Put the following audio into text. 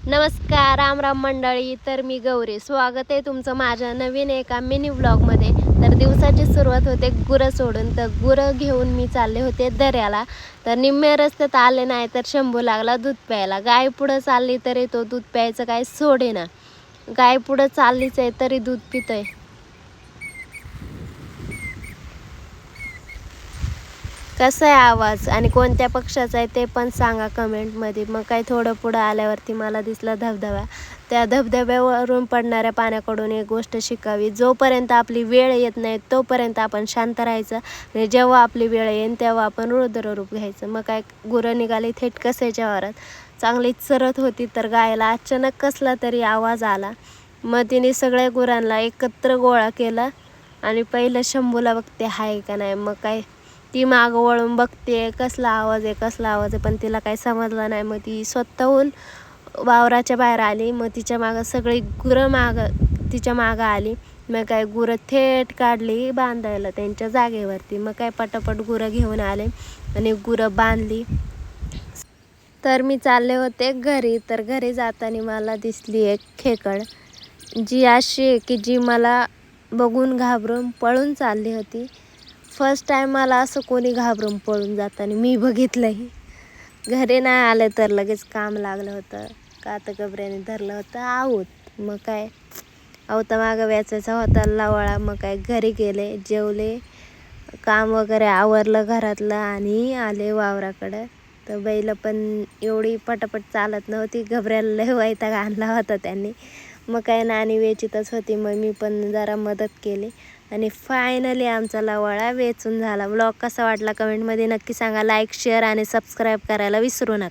नमस्कार राम राम मंडळी. तर मी गौरी, स्वागत आहे तुमचं माझ्या नवीन एका मिनी व्लॉगमध्ये. तर दिवसाची सुरुवात होते गुरं सोडून. तर गुरं घेऊन मी चालले होते दर्याला. तर निम्म्या रस्त्यात आले नाही तर शंभू लागला दूध प्यायला. गाय पुढं चालली तरी तो दूध प्यायचं काय सोडेना. गाय पुढं चाललीच आहे तरी दूध पितोय. कसा आहे आवाज आणि कोणत्या पक्षाचा आहे ते पण सांगा कमेंटमध्ये. मग काय थोडं पुढं आल्यावरती मला दिसला धबधबा. त्या धबधब्यावरून पडणाऱ्या पाण्याकडून एक गोष्ट शिकावी, जोपर्यंत आपली वेळ येत नाही तोपर्यंत आपण शांत राहायचं आणि जेव्हा आपली वेळ येईल तेव्हा आपण रुद्ररूप घ्यायचं. मग काय गुरं निघाली थेट कसायच्या वावरात. चांगली चरत होती तर गायला अचानक कसला तरी आवाज आला. मग तिने सगळ्या गुरांना एकत्र गोळा केला आणि पहिलं शंभूला बघते हाय का नाही. मग काय ती मागं वळून बघते कसला आवाज आहे, पण तिला काही समजलं नाही. मग ती स्वतःहून वावराच्या बाहेर आली. मग तिच्या मागं सगळी गुरं तिच्या मागं आली. मग काय गुरं थेट काढली बांधायला त्यांच्या जागेवरती. मग काय पटापट गुरं घेऊन आले आणि गुरं बांधली. तर मी चालले होते घरी. तर घरी जाताना मला दिसली एक खेकड, जी अशी आहे की जी मला बघून घाबरून पळून चालली होती. फर्स्ट टाईम मला असं कोणी घाबरून पळून जाताना मी बघितलंही. घरी नाही आलं तर लगेच काम लागलं होतं. कातगबऱ्याने धरलं होतं आऊत. मग काय आवता मागं वेचायचा होता लावळा. मग काय घरी गेले, जेवले, काम वगैरे आवरलं घरातलं आणि आले वावराकडं. तर बैल पण एवढी पटापट चालत नव्हती, घबऱ्याला लय वैताग आणला होता त्यांनी. मग काय नाणी वेचितच होती, मग मी पण जरा मदत केली आणि फायनली आमचा लवाळा वेचून झाला. व्लॉग कसा वाटला कमेंटमध्ये नक्की सांगा. लाईक, शेअर आणि सबस्क्राईब करायला विसरू नका.